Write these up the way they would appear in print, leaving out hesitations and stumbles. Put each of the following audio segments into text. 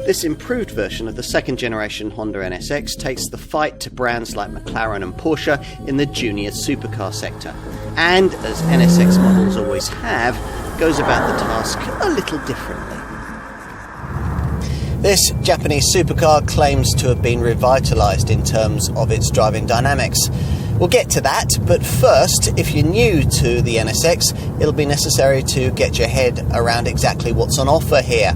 This improved version of the second generation Honda NSX takes the fight to brands like McLaren and Porsche in the junior supercar sector, and, as NSX models always have, goes about the task a little differently. This Japanese supercar claims to have been revitalised in terms of its driving dynamics. We'll get to that, but first, if you're new to the NSX, it'll be necessary to get your head around exactly what's on offer here.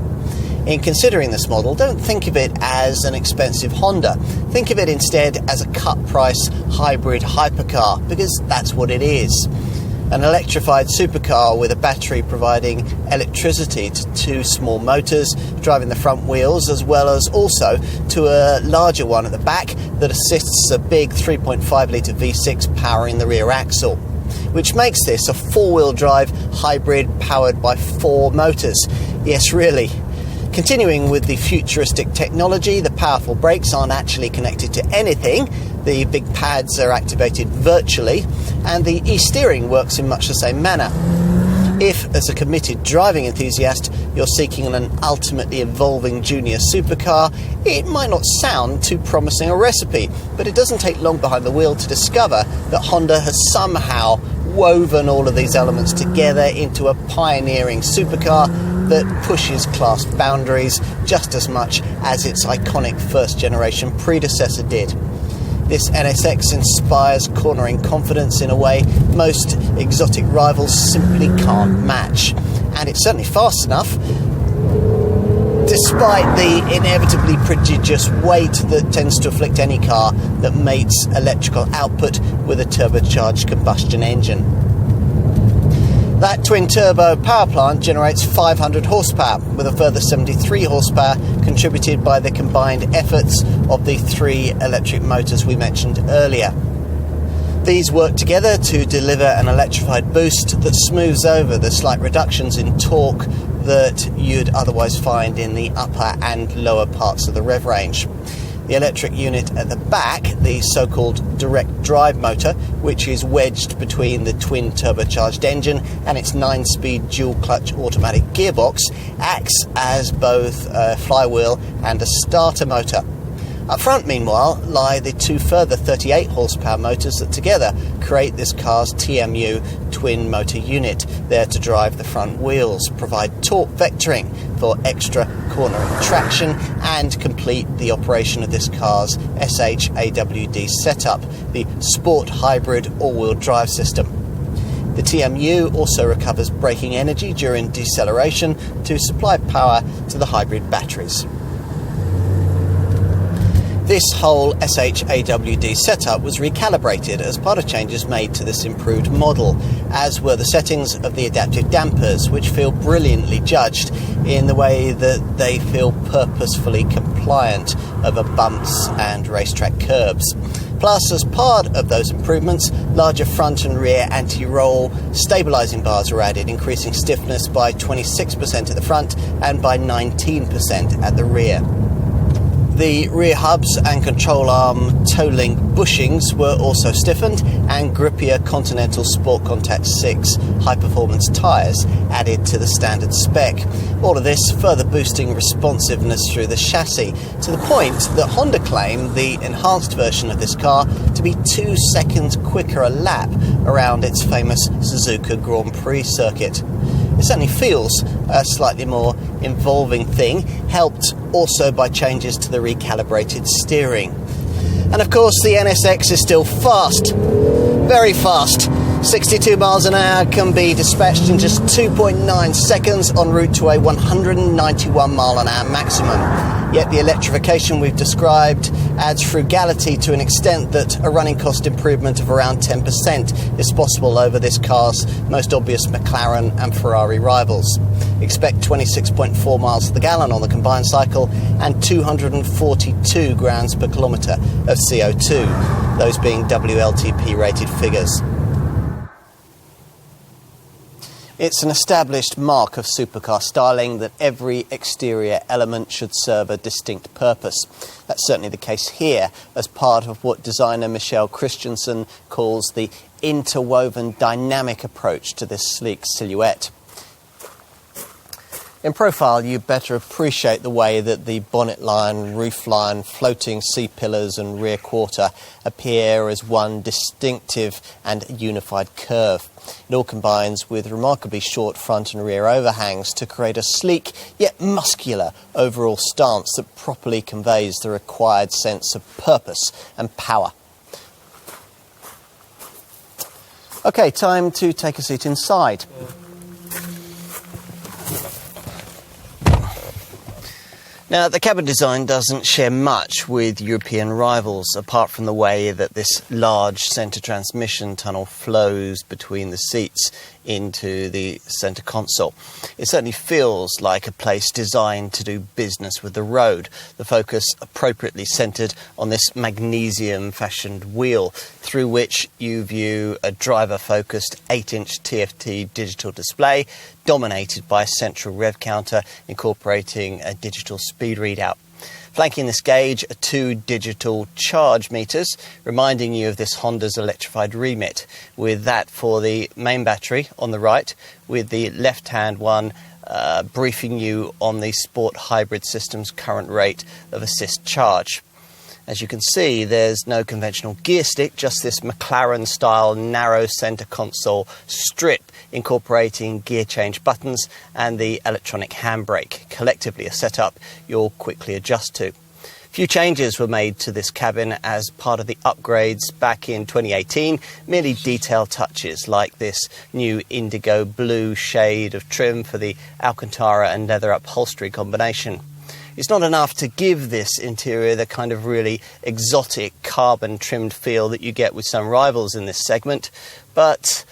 In considering this model, don't think of it as an expensive Honda. Think of it instead as a cut-price hybrid hypercar, because that's what it is. An electrified supercar with a battery providing electricity to two small motors driving the front wheels, as well as also to a larger one at the back that assists a big 3.5 litre V6 powering the rear axle, which makes this a four-wheel drive hybrid powered by four motors. Yes, really. Continuing with the futuristic technology, the powerful brakes aren't actually connected to anything. The big pads are activated virtually, and the e-steering works in much the same manner. If, as a committed driving enthusiast, you're seeking an ultimately evolving junior supercar, it might not sound too promising a recipe, but it doesn't take long behind the wheel to discover that Honda has somehow woven all of these elements together into a pioneering supercar that pushes class boundaries just as much as its iconic first-generation predecessor did. This NSX inspires cornering confidence in a way most exotic rivals simply can't match. And it's certainly fast enough, despite the inevitably prodigious weight that tends to afflict any car that mates electrical output with a turbocharged combustion engine. That twin-turbo power plant generates 500 horsepower, with a further 73 horsepower contributed by the combined efforts of the three electric motors we mentioned earlier. These work together to deliver an electrified boost that smooths over the slight reductions in torque that you'd otherwise find in the upper and lower parts of the rev range. The electric unit at the back, the so-called direct drive motor, which is wedged between the twin turbocharged engine and its 9-speed dual-clutch automatic gearbox, acts as both a flywheel and a starter motor. Up front, meanwhile, lie the two further 38 horsepower motors that together create this car's TMU twin motor unit, there to drive the front wheels, provide torque vectoring for extra cornering traction, and complete the operation of this car's SHAWD setup, the Sport Hybrid all-wheel drive system. The TMU also recovers braking energy during deceleration to supply power to the hybrid batteries. This whole SHAWD setup was recalibrated as part of changes made to this improved model, as were the settings of the adaptive dampers, which feel brilliantly judged in the way that they feel purposefully compliant over bumps and racetrack curbs. Plus, as part of those improvements, larger front and rear anti-roll stabilising bars were added, increasing stiffness by 26% at the front and by 19% at the rear. The rear hubs and control arm toe-link bushings were also stiffened, and grippier Continental Sport Contact 6 high-performance tyres added to the standard spec. All of this further boosting responsiveness through the chassis, to the point that Honda claimed the enhanced version of this car to be 2 seconds quicker a lap around its famous Suzuka Grand Prix circuit. It certainly feels a slightly more involving thing, helped also by changes to the recalibrated steering. And of course, the NSX is still fast, very fast. 62 miles an hour can be dispatched in just 2.9 seconds en route to a 191 mile an hour maximum. Yet the electrification we've described adds frugality to an extent that a running cost improvement of around 10% is possible over this car's most obvious McLaren and Ferrari rivals. Expect 26.4 miles to the gallon on the combined cycle and 242 grams per kilometre of CO2, those being WLTP rated figures. It's an established mark of supercar styling that every exterior element should serve a distinct purpose. That's certainly the case here, as part of what designer Michelle Christensen calls the interwoven dynamic approach to this sleek silhouette. In profile, you better appreciate the way that the bonnet line, roof line, floating C-pillars and rear quarter appear as one distinctive and unified curve. It all combines with remarkably short front and rear overhangs to create a sleek yet muscular overall stance that properly conveys the required sense of purpose and power. Okay, time to take a seat inside. Now, the cabin design doesn't share much with European rivals, apart from the way that this large centre transmission tunnel flows between the seats into the centre console. It certainly feels like a place designed to do business with the road, the focus appropriately centred on this magnesium-fashioned wheel, through which you view a driver-focused 8-inch TFT digital display, dominated by a central rev counter incorporating a digital speed readout. Flanking this gauge are 2 digital charge meters, reminding you of this Honda's electrified remit, with that for the main battery on the right, with the left-hand one briefing you on the Sport Hybrid system's current rate of assist charge. As you can see, there's no conventional gear stick, just this McLaren-style narrow centre console strip incorporating gear change buttons and the electronic handbrake, collectively a setup you'll quickly adjust to. Few changes were made to this cabin as part of the upgrades back in 2018, merely detail touches like this new indigo blue shade of trim for the Alcantara and leather upholstery combination. It's not enough to give this interior the kind of really exotic carbon-trimmed feel that you get with some rivals in this segment, but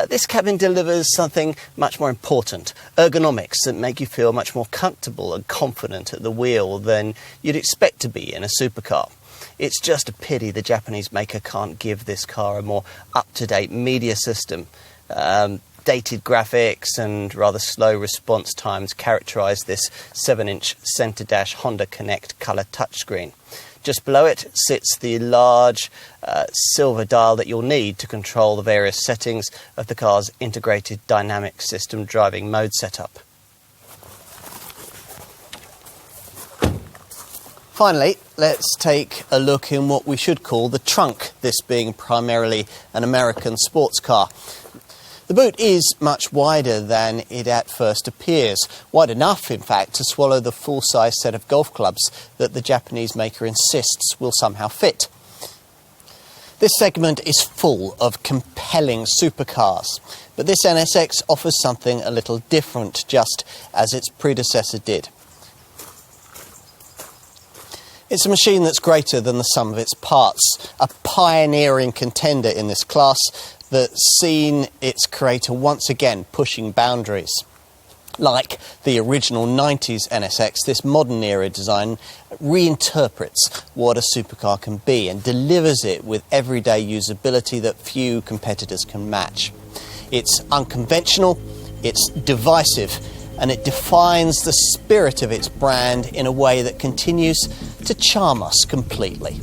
this cabin delivers something much more important, ergonomics that make you feel much more comfortable and confident at the wheel than you'd expect to be in a supercar. It's just a pity the Japanese maker can't give this car a more up-to-date media system. Dated graphics and rather slow response times characterise this 7-inch centre dash Honda Connect colour touchscreen. Just below it sits the large silver dial that you'll need to control the various settings of the car's integrated dynamic system driving mode setup. Finally, let's take a look in what we should call the trunk, this being primarily an American sports car. The boot is much wider than it at first appears, wide enough, in fact, to swallow the full-size set of golf clubs that the Japanese maker insists will somehow fit. This segment is full of compelling supercars, but this NSX offers something a little different, just as its predecessor did. It's a machine that's greater than the sum of its parts, a pioneering contender in this class that's seen its creator once again pushing boundaries. Like the original 90s NSX, this modern era design reinterprets what a supercar can be and delivers it with everyday usability that few competitors can match. It's unconventional, it's divisive, and it defines the spirit of its brand in a way that continues to charm us completely.